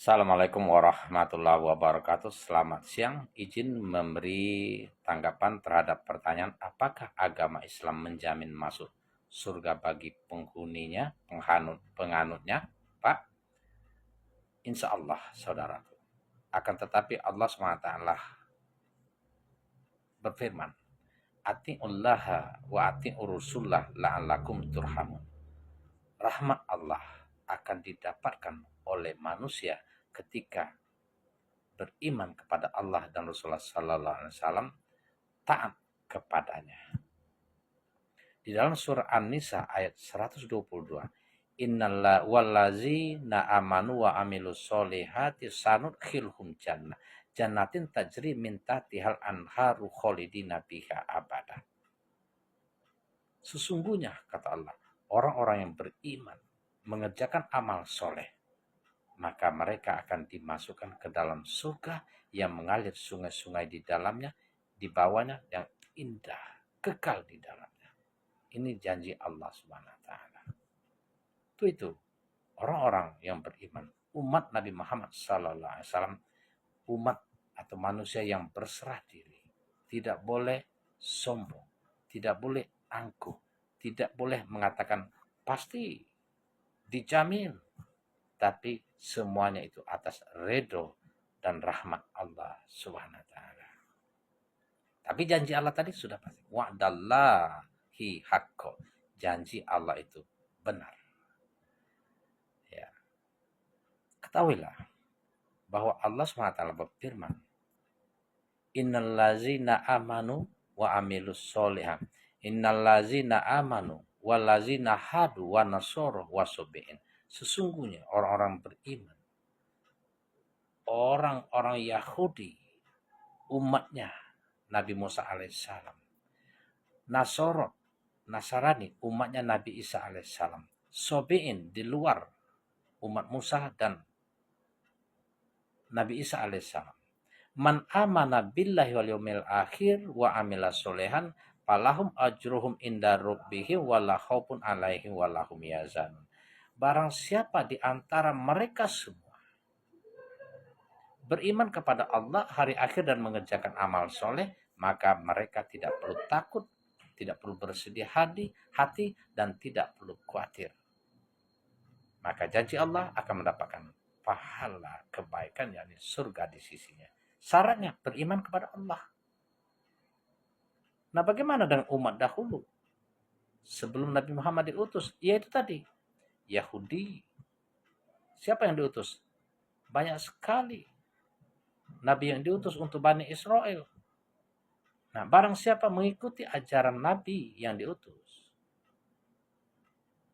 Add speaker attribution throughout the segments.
Speaker 1: Assalamualaikum warahmatullahi wabarakatuh. Selamat siang. Izin memberi tanggapan terhadap pertanyaan apakah agama Islam menjamin masuk surga bagi penghuninya, penganutnya? Pak, insya Allah saudaraku. Akan tetapi Allah SWT berfirman, Ati'ullaha wa ati'ur rusullah la'allakum turhamun. Rahmat Allah akan didapatkan oleh manusia ketika beriman kepada Allah dan Rasulullah Sallallahu Alaihi Wasallam, taat kepadanya. Di dalam surah An-Nisa ayat 122, Innal wallazina amanu wa amilus solihati sanudkhilhum jannatin tajri min tahtihal anharu khalidina biha abada. Sesungguhnya kata Allah, orang-orang yang beriman mengerjakan amal soleh, maka mereka akan dimasukkan ke dalam surga yang mengalir sungai-sungai di dalamnya, di bawahnya yang indah, kekal di dalamnya. Ini janji Allah Subhanahu wa taala. Itu orang-orang yang beriman, umat Nabi Muhammad sallallahu alaihi wasallam, umat atau manusia yang berserah diri, tidak boleh sombong, tidak boleh angkuh, tidak boleh mengatakan pasti dijamin, tapi semuanya itu atas ridho dan rahmat Allah Subhanahu wa taala. Tapi janji Allah tadi sudah pasti. Wa'dallahi haqqo. Janji Allah itu benar. Ya. Ketahuilah bahwa Allah Subhanahu wa taala berfirman, Innallazina amanu wa amilus solihat. Innallazina amanu wallazina hadu wa nasoro wa sobein. Sesungguhnya orang-orang beriman, orang-orang Yahudi, umatnya Nabi Musa alaihissalam, Nasarani, umatnya Nabi Isa alaihissalam, Sobein di luar umat Musa dan Nabi Isa alaihissalam. Man amana billahi wal yaumil akhir wa amila solehan falahum ajruhum inda rabbihim wala khaufun alaihim walahum yazanun. Barang siapa di antara mereka semua beriman kepada Allah, hari akhir dan mengerjakan amal soleh, maka mereka tidak perlu takut, tidak perlu bersedih hati dan tidak perlu khawatir. Maka janji Allah akan mendapatkan pahala kebaikan, yakni surga di sisinya. Syaratnya beriman kepada Allah. Nah, bagaimana dengan umat dahulu sebelum Nabi Muhammad diutus? Yaitu tadi Yahudi. Siapa yang diutus? Banyak sekali Nabi yang diutus untuk Bani Israel. Nah, barang siapa mengikuti ajaran Nabi yang diutus,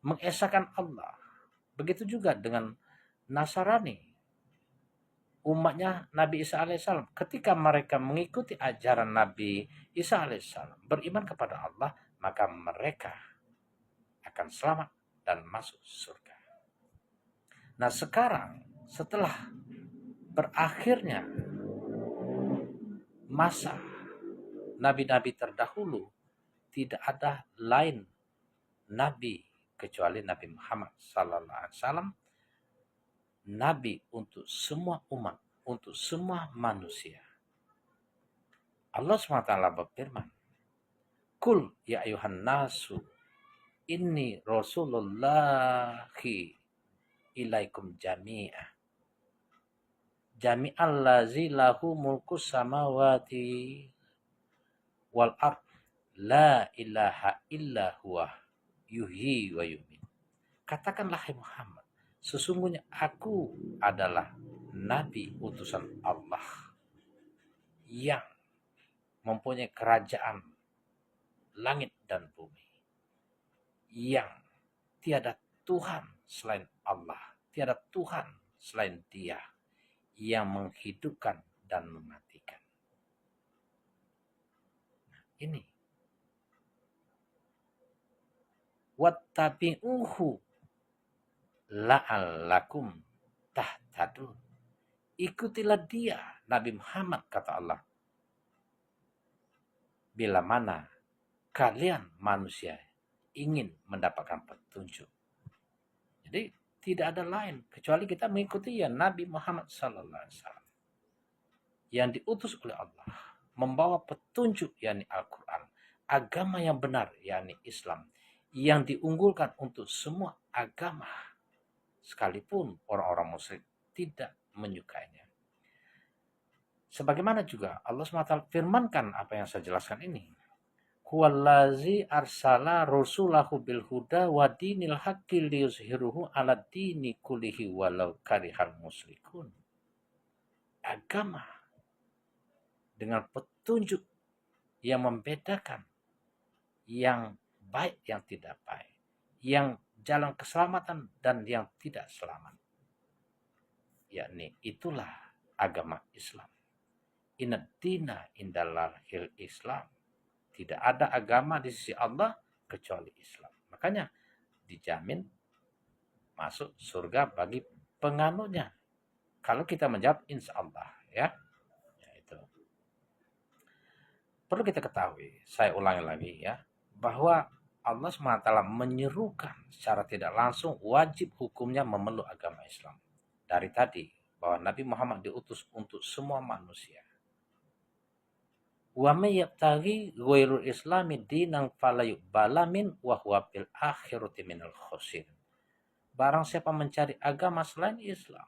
Speaker 1: mengesahkan Allah. Begitu juga dengan Nasrani, umatnya Nabi Isa alaihissalam. Ketika mereka mengikuti ajaran Nabi Isa alaihissalam, beriman kepada Allah, maka mereka akan selamat dan masuk surga. Nah, sekarang setelah berakhirnya masa nabi-nabi terdahulu, tidak ada lain nabi kecuali Nabi Muhammad sallallahu alaihi wasallam, nabi untuk semua umat, untuk semua manusia. Allah SWT berfirman, Kul ya ayuhan nasu inni rasulullahi ilaikum jami'ah. Jami'allazi lahu mulku samawati wal ard la ilaha illa huwa yuhyi wa yumiit. Katakanlah hai Muhammad, sesungguhnya aku adalah nabi utusan Allah yang mempunyai kerajaan langit dan bumi, yang tiada Tuhan selain Allah, tiada Tuhan selain Dia yang menghidupkan dan mematikan. Nah, ini wattabi'uhu la'allakum tahtadun. Ikutilah dia, Nabi Muhammad, kata Allah, bila mana kalian manusia ingin mendapatkan petunjuk. Jadi Tidak ada lain kecuali kita mengikuti ya Nabi Muhammad SAW yang diutus oleh Allah, membawa petunjuk yakni Al-Quran, agama yang benar yakni Islam, yang diunggulkan untuk semua agama, sekalipun orang-orang musyrik tidak menyukainya. Sebagaimana juga Allah SWT firmankan apa yang saya jelaskan ini. Huwallazi arsala rasulahu bil huda wa dinil haqqi liyuzhiruhu ala dini kullihi walau karihal musyrikun. Agama dengan petunjuk yang membedakan yang baik yang tidak baik, yang jalan keselamatan dan yang tidak selamat. Yakni itulah agama Islam. Inad dina indallahil Islam. Tidak ada agama di sisi Allah kecuali Islam. Makanya dijamin masuk surga bagi penganutnya. Kalau kita menjawab insya Allah, ya. Itu. Perlu kita ketahui, saya ulangi lagi ya, bahwa Allah SWT menyerukan secara tidak langsung wajib hukumnya memeluk agama Islam. Dari tadi, bahwa Nabi Muhammad diutus untuk semua manusia. Wa may yabtaghi ghairul islami dinan fala yuqbala min wa huwa fil akhirati minal khasirin. Barang siapa mencari agama selain Islam,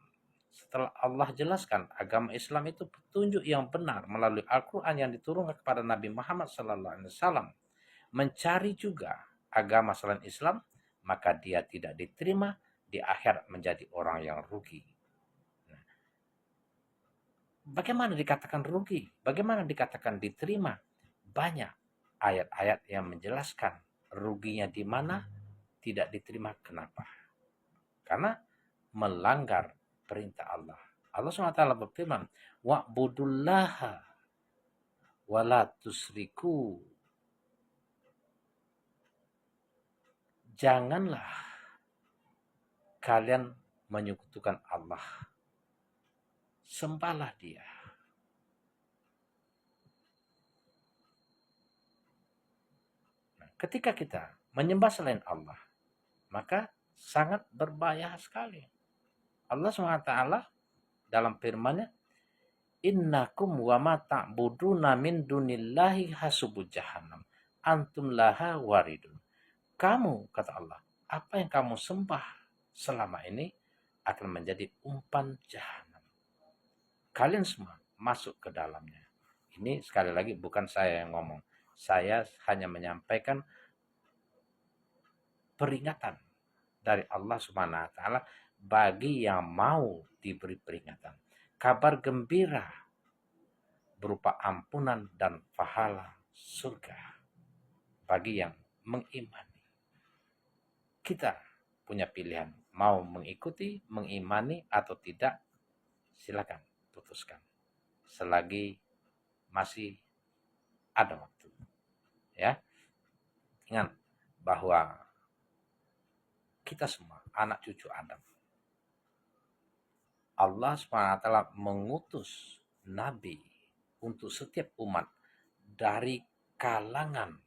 Speaker 1: setelah Allah jelaskan agama Islam itu petunjuk yang benar melalui Al-Qur'an yang diturunkan kepada Nabi Muhammad SAW, mencari juga agama selain Islam, maka dia tidak diterima di akhirat, menjadi orang yang rugi. Bagaimana dikatakan rugi? Bagaimana dikatakan diterima? Banyak ayat-ayat yang menjelaskan ruginya di mana, tidak diterima kenapa. Karena melanggar perintah Allah. Allah SWT berfirman, wa'budullaha wa la tusriku. Janganlah kalian menyekutukan Allah. Sembahlah Dia. Nah, ketika kita menyembah selain Allah, maka sangat berbahaya sekali. Allah SWT dalam firman-Nya, innakum wa ma ta'buduna min dunillahi hasubul jahannam antum laha waridun. Kamu, kata Allah, apa yang kamu sembah selama ini akan menjadi umpan jahanam. Kalian semua masuk ke dalamnya. Ini sekali lagi bukan saya yang ngomong. Saya hanya menyampaikan peringatan dari Allah Subhanahu wa taala bagi yang mau diberi peringatan. Kabar gembira berupa ampunan dan pahala surga bagi yang mengimani. Kita punya pilihan, mau mengikuti, mengimani atau tidak, silakan putuskan. Selagi masih ada waktu. Ya. Ingat bahwa kita semua anak cucu Adam. Allah SWT mengutus nabi untuk setiap umat dari kalangan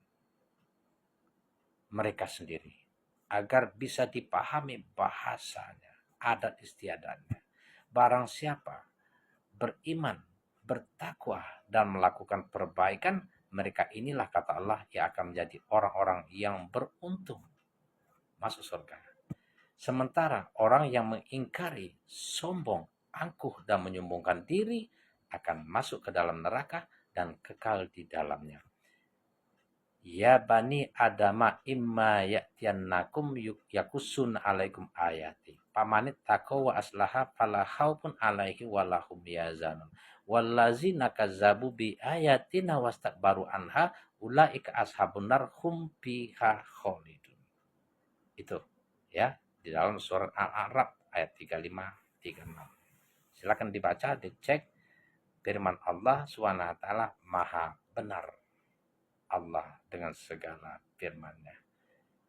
Speaker 1: mereka sendiri agar bisa dipahami bahasanya, adat istiadatnya. Barang siapa beriman, bertakwa dan melakukan perbaikan, mereka inilah kata Allah yang akan menjadi orang-orang yang beruntung masuk surga. Sementara orang yang mengingkari, sombong, angkuh dan menyombongkan diri akan masuk ke dalam neraka dan kekal di dalamnya. Ya bani adama imma ya'tiyannakum yakusun alaikum ayati. Pamanit taqwa wa aslaha fala khaufun alaihi walahum yazanun. Wallazina kazzabu bi ayatina wastakbaru anha ulaika ashabun nar hum fiha khalidun. Itu ya di dalam surat Al-A'raf ayat 35-36. Silakan dibaca, dicek. Firman Allah SWT maha benar. Allah dengan segala firman-Nya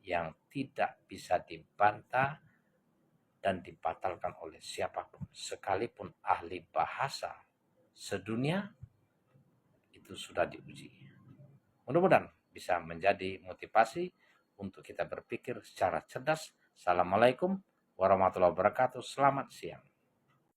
Speaker 1: yang tidak bisa dibantah dan dibatalkan oleh siapapun, sekalipun ahli bahasa sedunia itu sudah diuji. Mudah-mudahan bisa menjadi motivasi untuk kita berpikir secara cerdas. Assalamualaikum warahmatullahi wabarakatuh. Selamat siang.